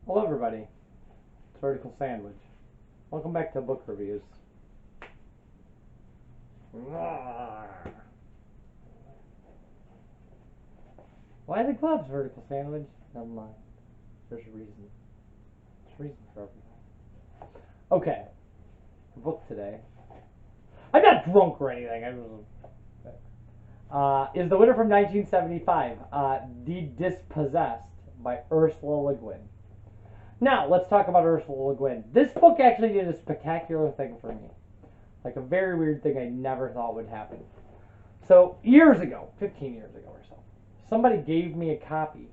Hello everybody, it's Vertical Sandwich. Welcome back to book reviews. Why the gloves, Vertical Sandwich? Never mind. There's a reason. There's a reason for everything. Okay, the book today. I'm not drunk or anything. Is the winner from 1975, Dispossessed by Ursula K. Now, let's talk about Ursula K. This book actually did a spectacular thing for me. Like a very weird thing I never thought would happen. So, years ago, 15 years ago or so, somebody gave me a copy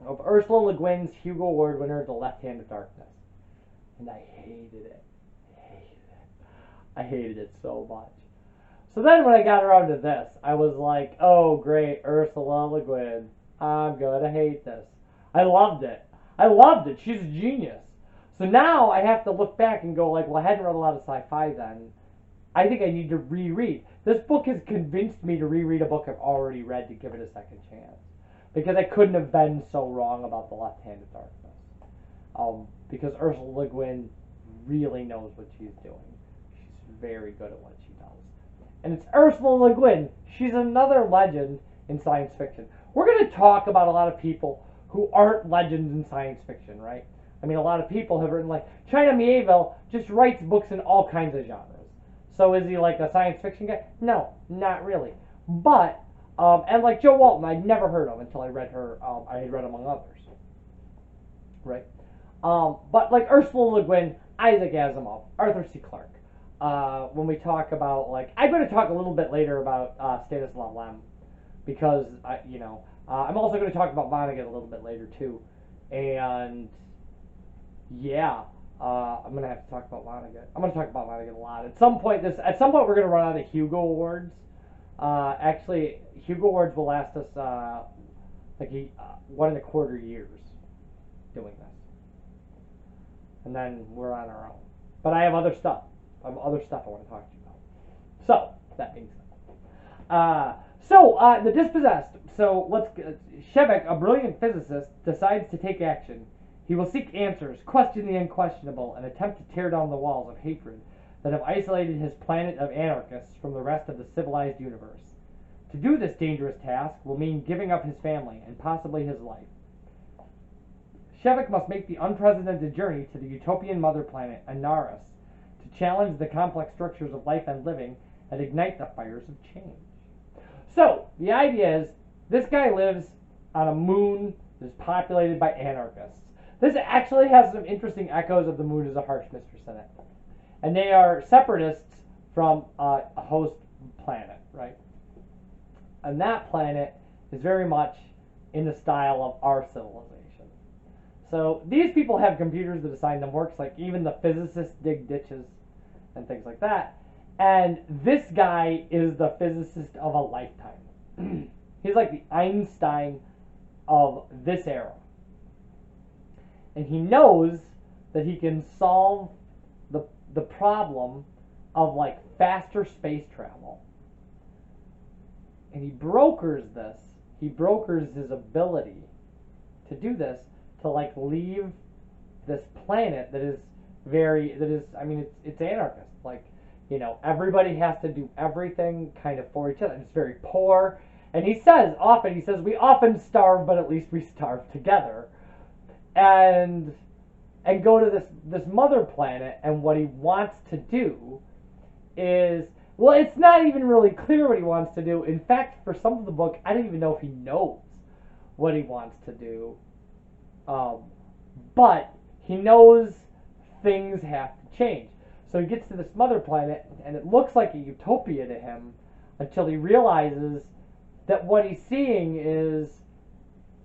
of Ursula Le Guin's Hugo Award winner, The Left Hand of Darkness. And I hated it. I hated it so much. So then when I got around to this, I was like, oh great, Ursula Le Guin. I'm gonna hate this. I loved it. I loved it. She's a genius. So now I have to look back and go like, well, I hadn't read a lot of sci-fi then. I think I need to reread. This book has convinced me to reread a book I've already read to give it a second chance. Because I couldn't have been so wrong about The Left Hand of Darkness. Because Ursula Le Guin really knows what she's doing. She's very good at what she does. And it's Ursula Le Guin. She's another legend in science fiction. We're going to talk about a lot of people who aren't legends in science fiction, right? I mean, a lot of people have written, like, China Mieville just writes books in all kinds of genres. So is he like a science fiction guy? No, not really. But, and like Joe Walton, I'd never heard of until I read her, I had read Among Others. Right? But like Ursula Le Guin, Isaac Asimov, Arthur C. Clarke. When we talk about, like, I'm going to talk a little bit later about Stanislaw Lem. Because, I'm also going to talk about Vonnegut a little bit later, too. And, yeah, I'm going to have to talk about Vonnegut. I'm going to talk about Vonnegut a lot. At some point, we're going to run out of Hugo Awards. Actually, Hugo Awards will last us, 1.25 years doing this. And then we're on our own. But I have other stuff. I want to talk to you about. So, that being said. The Dispossessed. So, Shevek, a brilliant physicist, decides to take action. He will seek answers, question the unquestionable, and attempt to tear down the walls of hatred that have isolated his planet of anarchists from the rest of the civilized universe. To do this dangerous task will mean giving up his family and possibly his life. Shevek must make the unprecedented journey to the utopian mother planet, Anaris, to challenge the complex structures of life and living and ignite the fires of change. So, the idea is, this guy lives on a moon that is populated by anarchists. This actually has some interesting echoes of The Moon is a Harsh Mistress in it. And they are separatists from a host planet, right? And that planet is very much in the style of our civilization. So these people have computers that assign them works, like even the physicists dig ditches and things like that. And this guy is the physicist of a lifetime. He's like the Einstein of this era. And he knows that he can solve the problem of like faster space travel. And he brokers this. He brokers his ability to do this, to like leave this planet it's anarchist. Like, everybody has to do everything kind of for each other. It's very poor. And he says, we often starve, but at least we starve together. And go to this mother planet, and what he wants to do is, well, it's not even really clear what he wants to do. In fact, for some of the book, I don't even know if he knows what he wants to do. But he knows things have to change. So he gets to this mother planet, and it looks like a utopia to him until he realizes that what he's seeing is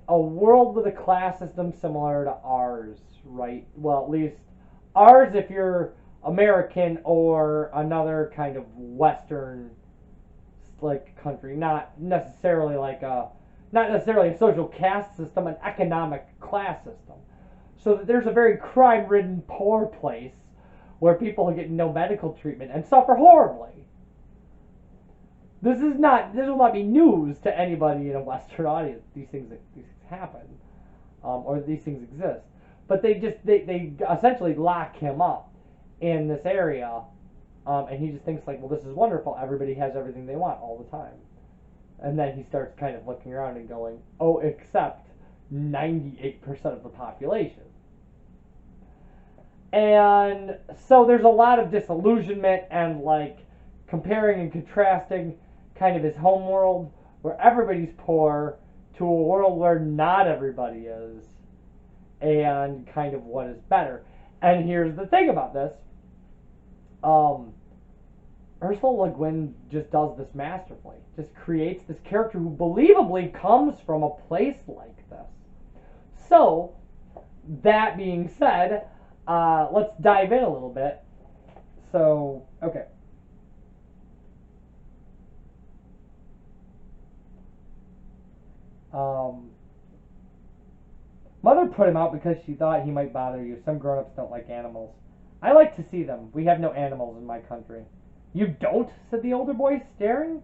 a world with a class system similar to ours, right? Well, at least ours if you're American or another kind of Western like country, not necessarily a social caste system, an economic class system. So that there's a very crime-ridden, poor place where people get no medical treatment and suffer horribly. This will not be news to anybody in a Western audience. These things happen. or these things exist. But they essentially lock him up in this area, and he just thinks like, well, this is wonderful. Everybody has everything they want all the time. And then he starts kind of looking around and going, oh, except 98% of the population. And so there's a lot of disillusionment and like comparing and contrasting kind of his home world where everybody's poor to a world where not everybody is, and kind of what is better. And here's the thing about this. Ursula Guin just does this masterfully. Just creates this character who believably comes from a place like this. So, that being said, let's dive in a little bit. So, okay. Mother put him out because she thought he might bother you. Some grown-ups don't like animals. I like to see them. We have no animals in my country. You don't? Said the older boy, staring.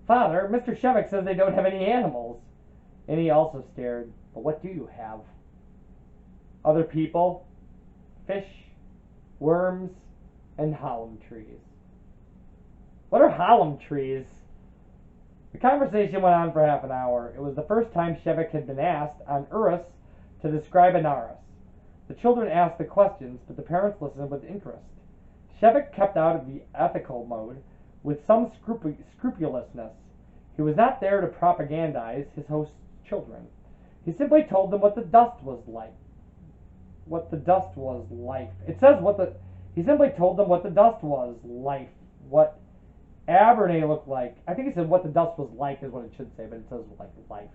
Father, Mr. Shevik says they don't have any animals. And he also stared. But what do you have? Other people, fish, worms, and halm trees. What are halm trees? The conversation went on for half an hour. It was the first time Shevik had been asked on Urus to describe an Aris. The children asked the questions, but the parents listened with interest. Shevik kept out of the ethical mode with some scrupulousness. He was not there to propagandize his host's children. He simply told them what the dust was like. What the dust was life. It says he simply told them what the dust was life. What Abernay looked like. I think he said what the dust was like is what it should say, but it says like life.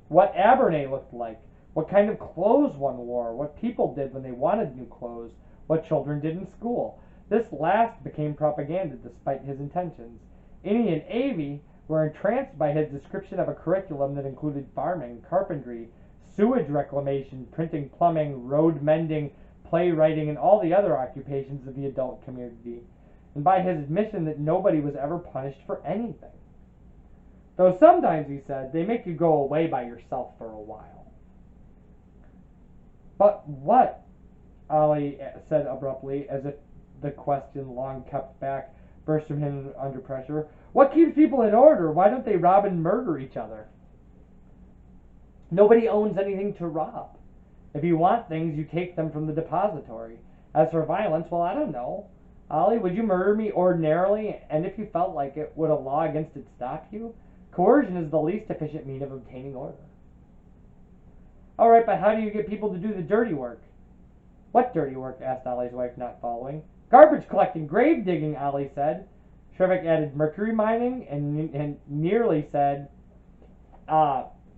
What Abernay looked like. What kind of clothes one wore. What people did when they wanted new clothes. What children did in school. This last became propaganda despite his intentions. Innie and Avie were entranced by his description of a curriculum that included farming, carpentry, sewage reclamation, printing, plumbing, road mending, playwriting, and all the other occupations of the adult community, and by his admission that nobody was ever punished for anything. Though sometimes, he said, they make you go away by yourself for a while. But what? Ollie said abruptly, as if the question, long kept back, burst from him under pressure. What keeps people in order? Why don't they rob and murder each other? Nobody owns anything to rob. If you want things, you take them from the depository. As for violence, well, I don't know. Ollie, would you murder me ordinarily? And if you felt like it, would a law against it stop you? Coercion is the least efficient means of obtaining order. All right, but how do you get people to do the dirty work? What dirty work? Asked Ollie's wife, not following. Garbage collecting, grave digging, Ollie said. Shevik added mercury mining and nearly said,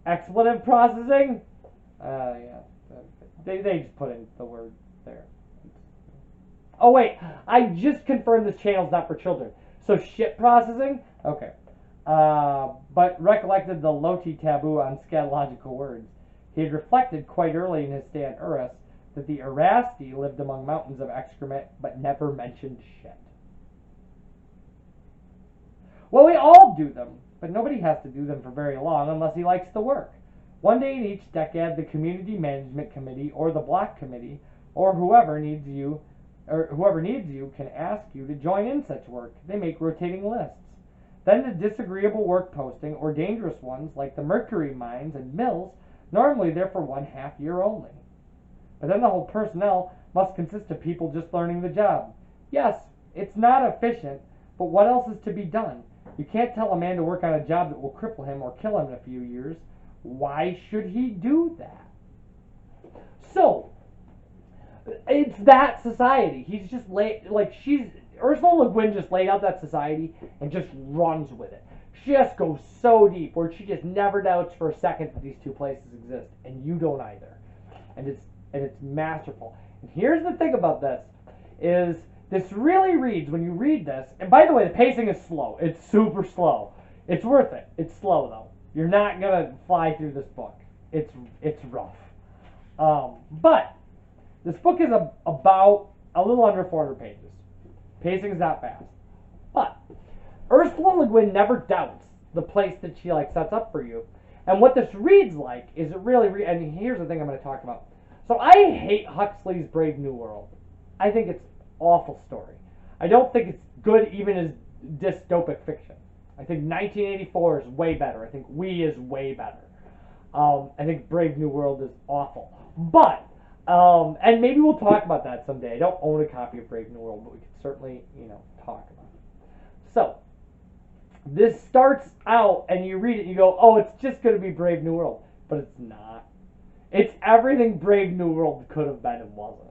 expletive processing? Yeah. They just put in the word there. Oh, wait. I just confirmed this channel's not for children. So shit processing? Okay. But recollected the Loti taboo on scatological words. He had reflected quite early in his stay on Urus that the Erasti lived among mountains of excrement, but never mentioned shit. Well, we all do them, but nobody has to do them for very long unless he likes the work. One day in each decade, the Community Management Committee or the Block Committee or whoever needs you can ask you to join in such work. They make rotating lists. Then the disagreeable work posting or dangerous ones like the mercury mines and mills, normally they're for 1/2 year only. But then the whole personnel must consist of people just learning the job. Yes, it's not efficient, but what else is to be done? You can't tell a man to work on a job that will cripple him or kill him in a few years. Why should he do that? So, it's that society. He's just Ursula Guin just laid out that society and just runs with it. She just goes so deep where she just never doubts for a second that these two places exist, and you don't either. And it's masterful. And here's the thing about this, is this really reads, when you read this, and by the way, the pacing is slow. It's super slow. It's worth it. It's slow, though. You're not going to fly through this book. It's rough. But this book is about a little under 400 pages. Pacing is not fast. But Ursula Guin never doubts the place that she sets up for you. And what this reads like is it really, and here's the thing I'm going to talk about. So I hate Huxley's Brave New World. I think it's an awful story. I don't think it's good even as dystopic fiction. I think 1984 is way better. I think We is way better. I think Brave New World is awful. But, and maybe we'll talk about that someday. I don't own a copy of Brave New World, but we can certainly, talk about it. So, this starts out, and you read it, and you go, oh, it's just going to be Brave New World. But it's not. It's everything Brave New World could have been and wasn't.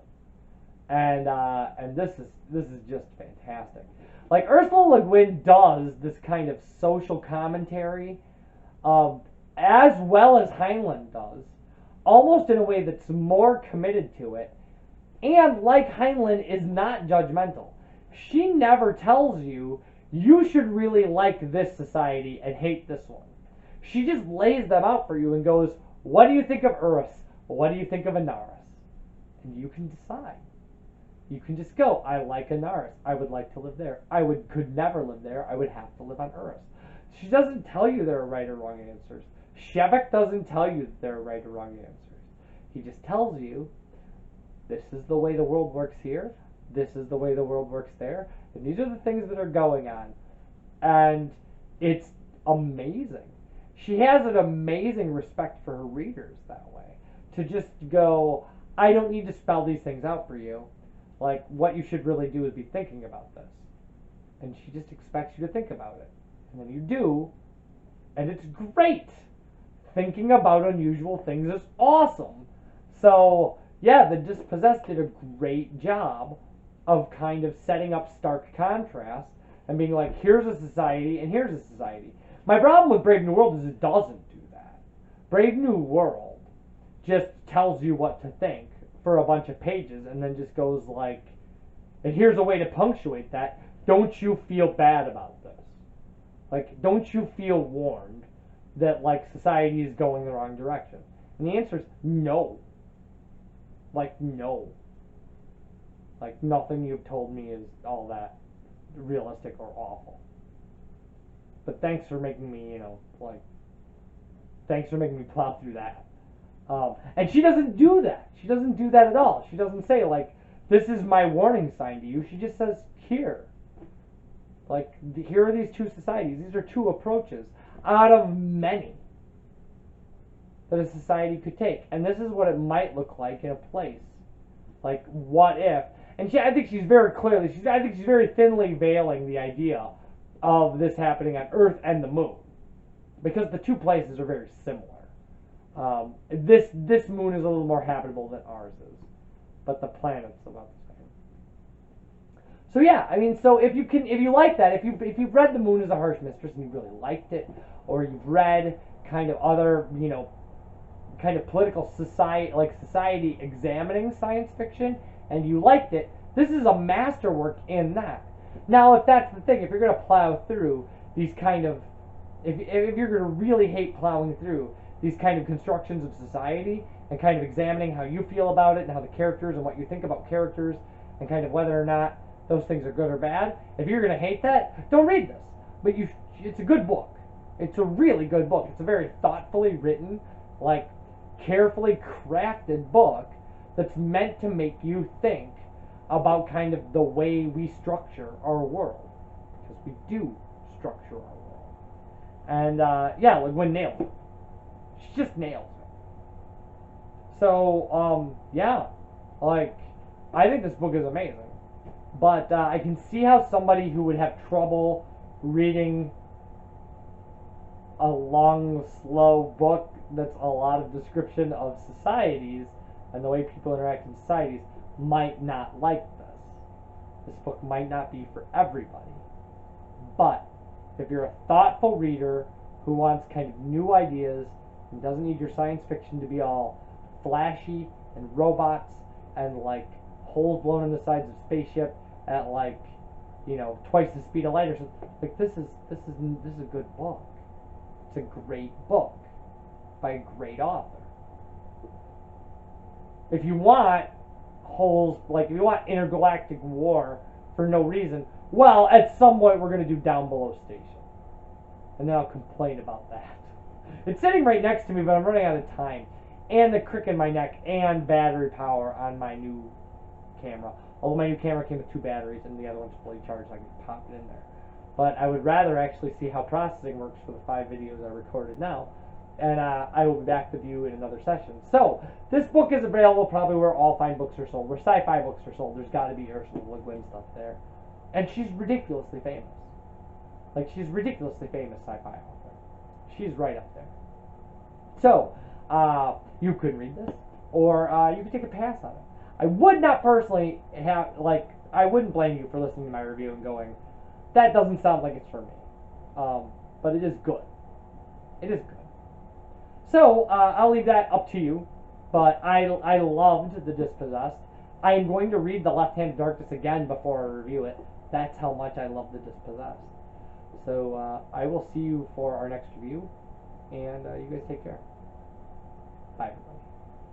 And this is just fantastic. Like, Ursula K does this kind of social commentary, as well as Heinlein does, almost in a way that's more committed to it, and like Heinlein, is not judgmental. She never tells you, you should really like this society and hate this one. She just lays them out for you and goes, what do you think of Urus? What do you think of Anaris? And you can decide. You can just go, I like Anaris. I would like to live there. Could never live there. I would have to live on Urus. She doesn't tell you there are right or wrong answers. Shevek doesn't tell you that there are right or wrong answers. He just tells you, this is the way the world works here. This is the way the world works there. And these are the things that are going on. And it's amazing. She has an amazing respect for her readers that way. To just go, I don't need to spell these things out for you. Like, what you should really do is be thinking about this. And she just expects you to think about it. And then you do, and it's great. Thinking about unusual things is awesome. So, yeah, the Dispossessed did a great job of kind of setting up stark contrast and being like, here's a society and here's a society. My problem with Brave New World is it doesn't do that. Brave New World just tells you what to think for a bunch of pages and then just goes like, and here's a way to punctuate that. Don't you feel bad about this? Like, don't you feel warned that, like, society is going the wrong direction? And the answer is no. Like, no. Like, nothing you've told me is all that realistic or awful. But thanks for making me, thanks for making me plow through that. And she doesn't do that. She doesn't do that at all. She doesn't say, like, this is my warning sign to you. She just says, here. Like, here are these two societies. These are two approaches out of many that a society could take. And this is what it might look like in a place. Like, what if? And I think she's very clearly, I think she's very thinly veiling the idea of this happening on Earth and the Moon. Because the two places are very similar. This moon is a little more habitable than ours is, but the planet's about the same. So yeah, I mean, so if you like that, if you've read The Moon is a Harsh Mistress and you really liked it, or you've read kind of other, kind of political society examining science fiction, and you liked it, this is a masterwork in that. Now, if that's the thing, if you're going to plow through these kind of, if you're going to really hate plowing through these kind of constructions of society and kind of examining how you feel about it and how the characters and what you think about characters and kind of whether or not those things are good or bad, if you're going to hate that, don't read this. But it's a good book. It's a really good book. It's a very thoughtfully written, like, carefully crafted book that's meant to make you think about kind of the way we structure our world. Because we do structure our world. And, yeah, like, when nailed it. She just nails it. So, yeah, like, I think this book is amazing. But I can see how somebody who would have trouble reading a long, slow book that's a lot of description of societies and the way people interact in societies might not like this. This book might not be for everybody. But if you're a thoughtful reader who wants kind of new ideas and doesn't need your science fiction to be all flashy and robots and like holes blown in the sides of spaceship at like, twice the speed of light or something. Like, this is a good book. It's a great book by a great author. If you want holes, like if you want intergalactic war for no reason, well, at some point we're going to do Down Below Station. And then I'll complain about that. It's sitting right next to me, but I'm running out of time. And the crick in my neck and battery power on my new camera. Although my new camera came with 2 batteries and the other one's fully charged, so I can pop it in there. But I would rather actually see how processing works for the 5 videos I recorded now. And I will be back with you in another session. So, this book is available probably where all fine books are sold. Where sci-fi books are sold, there's got to be Ursula K stuff there. And she's ridiculously famous. Like, she's ridiculously famous sci-fi author. She's right up there. So, you could read this, or you could take a pass on it. I would not personally have, like, I wouldn't blame you for listening to my review and going, that doesn't sound like it's for me. But it is good. It is good. So, I'll leave that up to you, but I loved The Dispossessed. I am going to read The Left-Handed Darkness again before I review it. That's how much I love The Dispossessed. So, I will see you for our next review, and you guys take care. Bye, everybody.